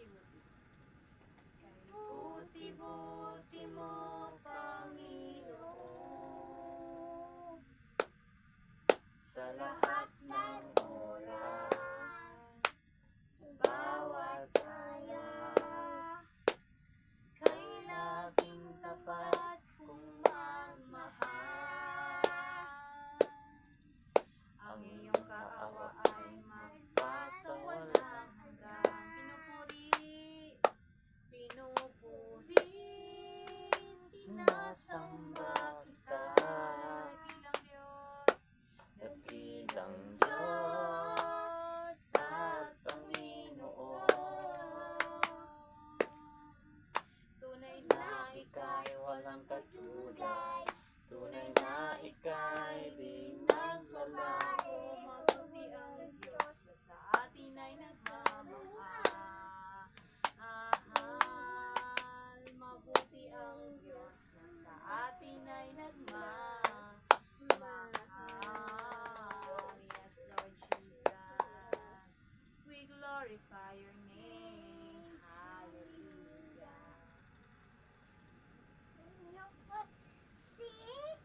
buti-buti. Kay buti-buti mo, Panginoon, sa lahat ng oras, sa bawat aya, kay laging tapat kong mamahal. Ang iyong kaawa ay magpasawalang hanggang pinupuri, sinasamba kita bilang Diyos at Panginoon. Tunay na ika'y walang katulad, tunay na ika'y di naglalaho. Mabuti ang Diyos na sa atin ay nagmamahal. Mabuti ang Diyos na sa atin ay nagmamahal. Yes, Lord Jesus, we glorify your name. Hallelujah. Sige,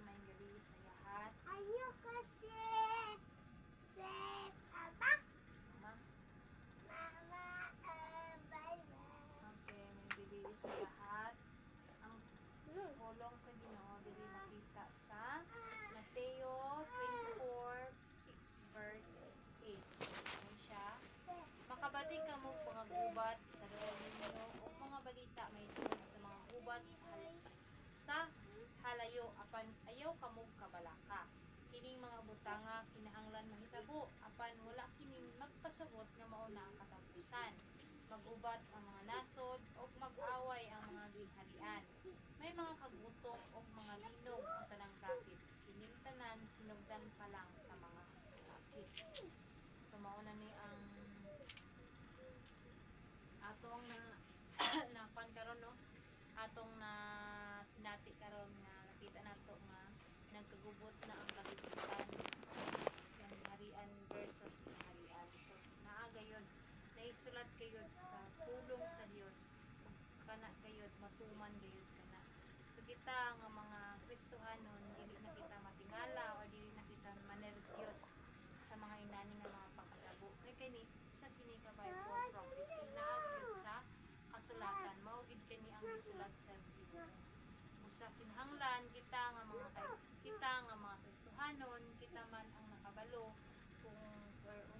may gabi sa lahat. Okay, may bibigay sa lahat. Ang pulong sa Ginoo dili nakita sa Mateo 24:6 verse 8. Ano siya? Makabati ka mo mga gubat sa loob ninyo o mga balita may tungkol sa mga gubat sa halayo apan ayaw kamog kabalaka. Kining mga butanga kinahanglan mahitabo apan wala kining magpasabot nga mao na ang katapusan. Magubat ang mga nasod o mag-away ang mga ginharian. May mga kagutom o mga linog sa tanang dakit. Kining tanan sinugdan pa lang sa mga sakit. So mauna ni ang atong na napan karon no. Atong na sinati karon nga nakita nato nga nagkagubot na ang kahipitan ng harian versus harian. So naagayon naisulat kayod sa pulong sa Dios kana kayod matuman kayod kana. So kita nga mga Kristohanon dili na kita matingala o dili na kita manervyos sa mga inani nga mga pagkatabo. Kay kini sa kini ka Bible prophecy na gyud sa kasulatan mao gid kini ang gisulat sa Biblia. Usa kinahanglan kita nga mga Kristohanon kita man ang nakabalo kung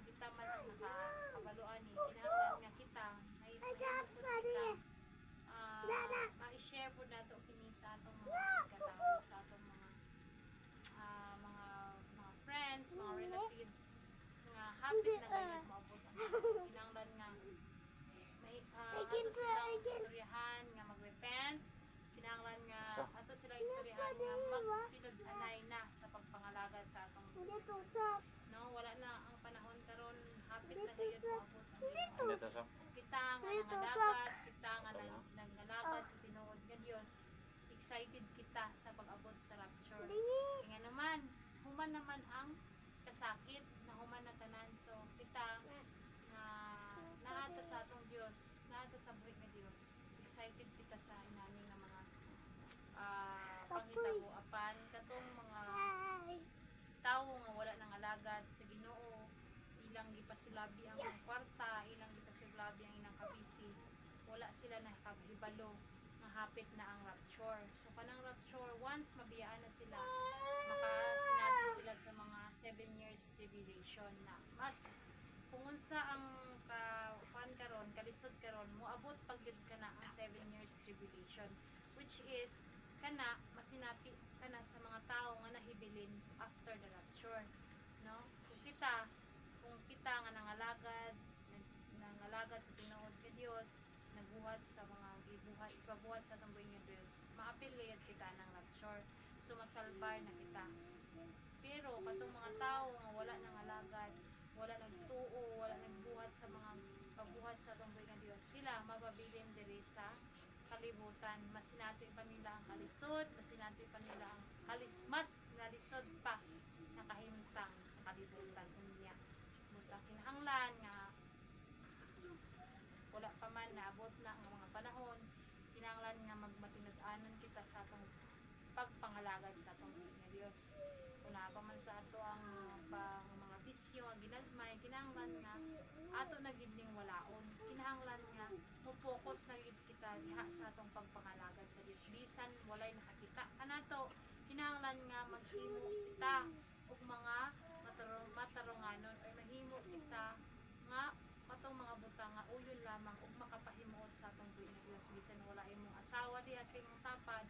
kita man ang nakabaloan ni kinahanglan nga kita may kita ma-share po nato kini sa atong mga sigkatawo sa atong mga friends, mga relatives nga hapit na ganyan maabot ang kinahanglan nga may ato silang istoryahan nga mag-repent, kinahanglan nga ato silang istoryahan nga magtinud-anay na sa pagpangalagad sa atong Diyos. No, wala na ang panahon karon hapit na gayud maabot ang Ginoo. Kita nga nangalagad, kita nga nangalagad sa tinuod nga Dios. Excited kita sa pag-abot sa rapture. Nga naman, human naman ang kasakit na human na tanan. So kita nga naata sa atong Dios, naata sa buhi nga Dios. Excited kita sa inani nga mga panghitabo apan katong mga tawo nga wala nang alagad sa Ginoo, ilang gipasulabi ang kwarta, ilang gipasulabi ang inang kabisi, wala sila nakahibalo nga hapit na ang rapture. So kanang rapture once mabiyaan na sila, makasinati sila sa mga 7 years tribulation na mas kung unsa ang karon kalisod karon moabot pagyud kana ang 7 years tribulation, which is kana masinati kana sa mga tao nga nahibilin after the rapture, no? Kung kita nga nangalagad sa tinuod nga Dios, nabuhat sa mga ipabuhat sa itong buhay nga Diyos, maapil gayad kita ng rapture. So masalbar na kita. Pero katong mga tao nga wala nang alagad, wala nagtuo, wala nagbuhat sa mga pagbuhat sa itong buhay nga Diyos, sila mapabilin diri sa kalibutan. Mas sinati pa nila ang kalisod, mas sinati pa nila ang mas nalisod pa nakahimtang sa kalibutan unya. Sa kinahanglan nga wala pa man naabot na ang mga panahon, kinahanglan nga magmatinud-anon kita sa atong pagpangalagad sa atong nga Dios. Kung pa man sa ato ang mga bisyo nga ginagmay, kinahanglan nga ato na gid ning walaon. Kinahanglan nga mo-focus na gid kita diha sa atong pagpangalagad sa Dios. Bisan walay nakakita kanato, kinahanglan nga maghimo kita og mga matarunganon or mahimo kita nga katong mga buta nga uyon lamang ug makapahimuot sa atong buhi nga Dios. Bisan wala imong asawa diha sa imong tapad,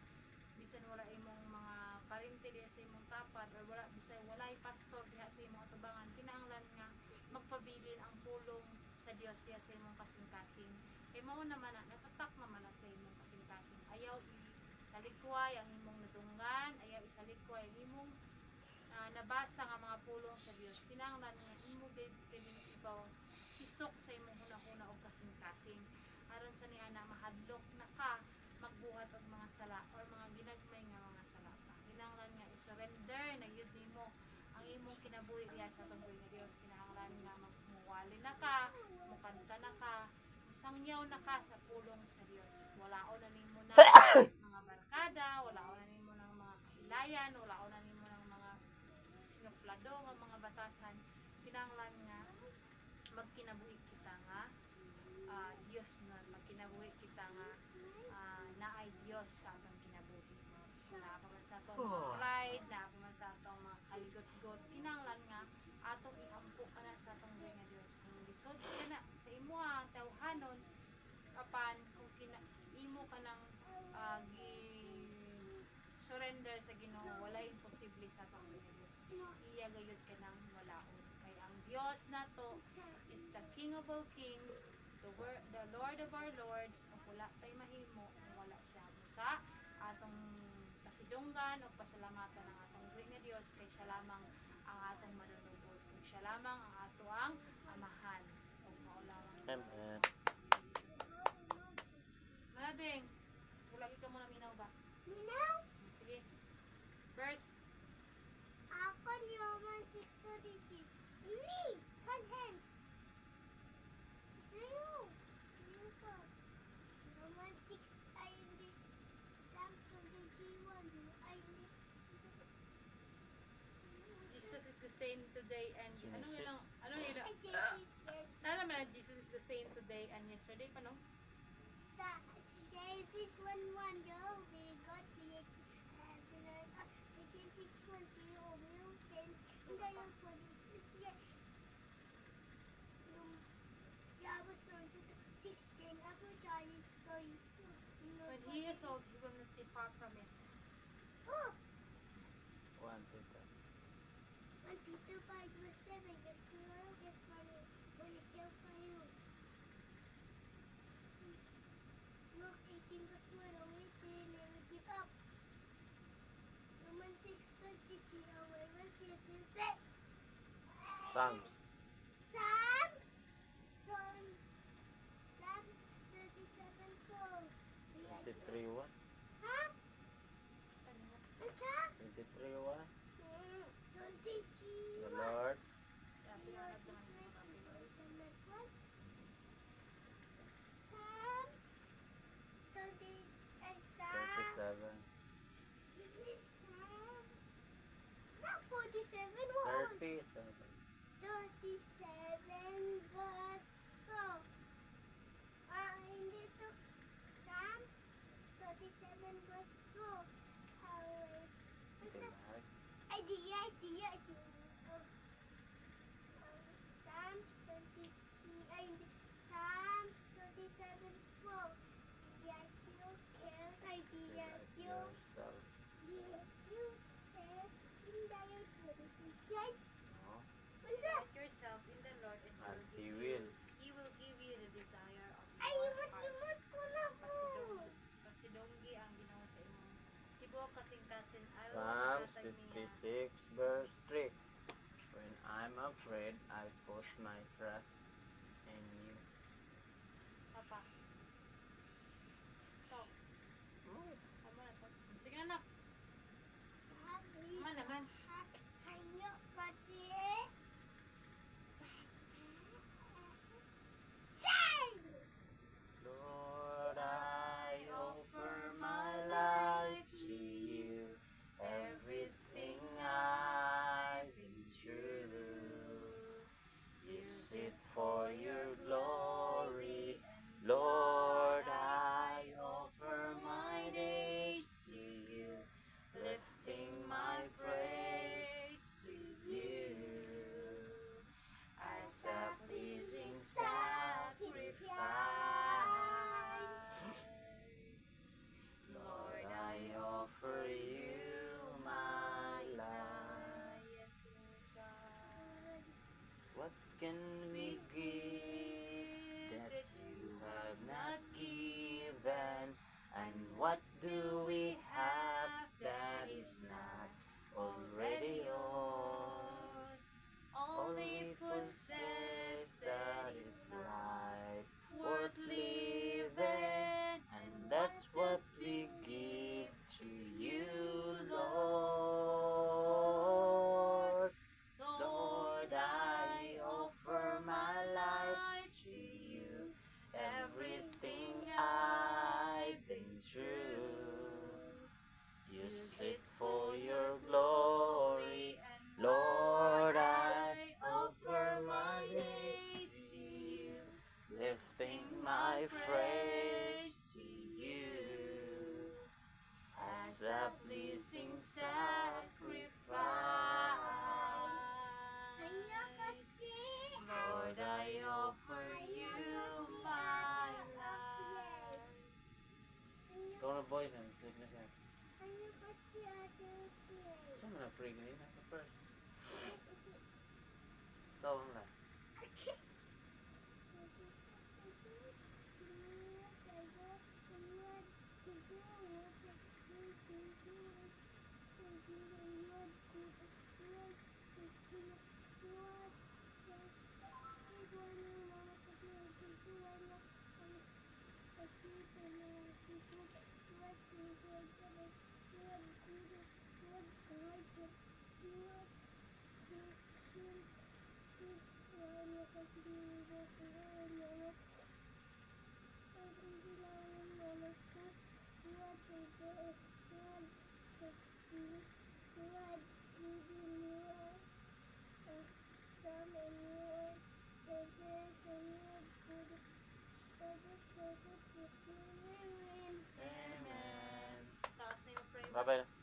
bisan wala imong mga parente diha sa imong tapad, or wala bisan walay pastor diha sa imong atubangan, kinahanglan nga magpabilin ang pulong sa Dios diha sa imong kasing-kasing. Kay mao naman natatak naman sa imong kasing-kasing. Ayaw isalikway ang imong nadunggan, ayaw isalikway ang imong nabasa nga mga pulong sa Dios. Kinahanglan nga imo gid kini ibaw isok sa imong hunahuna og kasing-kasing aron sa niana mahadlok na ka magbuhat og mga sala or mga ginagmay nga mga sala pa. Kinahanglan nga i-surrender na yun nimo ang imong kinabuhi diha sa atong buhi nga Dios. Kinahanglan nga magmuwali na ka, mukanta na ka, musangyaw na ka sa pulong sa Dios. Walaon na nimo na mga barkada, walaon na nimo ng mga kahilayan, walaon na nimo ng mga sinuplado nga mga batasan. Kinahanglan nga magkinabuhi kita nga Dios nun, magkinabuhi kita nga naay Dios sa atong kinabuhi. Naapaman sa atong mga pride, naapaman sa atong mga kaligot-got, kinahanglan nga atong ihampo ka na sa atong buhay nga Dios. Kung lisod ka na sa imo ang tawhanon, apan kung imo ka nang surrender sa Ginoo, walay imposible sa atong buhay nga Dios. Iya gayud ka nang walaon. Kay ang Dios nato is the King of all kings, the Lord of our lords. Kung wala tayo mahimo, kung wala siya busa atong pasidunggan o pasalamatan ang atong buhay nga Dios, kay siya lamang ang atong manunubos, ug siya lamang ang ato ang amahan ug mao lamang. Amen. Manading, wala ka mo na minaw ba? Minaw? Sige. Verse. Ako Roman 6:33. Me! Hand hands! Sa'yo! Sa'yo ka. Roman 6 ay hindi. Psalms 23:1. Ay hindi. Jesus is the same today and ano Genesis. yun? Ay, Jesus says. Alam mo na Jesus is the same today and yesterday pa no? Sa Genesis 1:1 daw, may God created heaven and earth. Genesis 6:1 will things and the earth for this year. Yung Yahweh story 16 ako Chinese stories. When he is old, he will not depart from it. Oh! 1 Peter. 1 Peter 5:7. Just tomorrow is funny. Will it kill for you? Luke 18:1. Only they never give up. Romans 6:23. However, since is dead. Psalms. Psalms 37:4. 23:1. Huh? What's that? 23:1. 23. The Lord Psalms 30 and Psalms 37. not 47 what? 37. 37 verse 4. Hindi to Psalms 37 verse 4. What's that? Idea. Psalms 33. Psalms 37:4. Idea kills. Idea kills. Yourself. You said in the said. No. What's that? Delight yourself in the Lord and And he He will will. He will give you the desire of Ay, your yumot, heart. yumot. Sugo kasing kasin araw Psalms tatag niya. 56 verse 3. When I'm afraid, I put my trust in you. Papa. Ikaw. Tama na to. Sige na, nak. Sabi Tama naman. Hanyo kasi. Say! Lord, I offer my life to you. Everything I've been through. Use it for your glory. Lord, I offer my days to you. Lifting my praise to you. As a pleasing sacrifice. Lord, I offer you my life. Yes, Lord God. What can we give that you have not given? And what do we have that is not already yours? All we possess that is life worth living, and that's what we give to you, Lord. Lord, I offer my life to you. Everything I've been through, use it for your glory. Lord, I offer my days to you, lifting my praise to you as a pleasing sacrifice. Hanyo kasi. Lord, I offer you my life. Ikaw na boy na, sleep na siya. Hanyo kasi ate Kay. Saan mo na pray ganyan? Ako first. Ikaw ang last. Okay. Amen. Taas na yung prayer. Bye-bye na.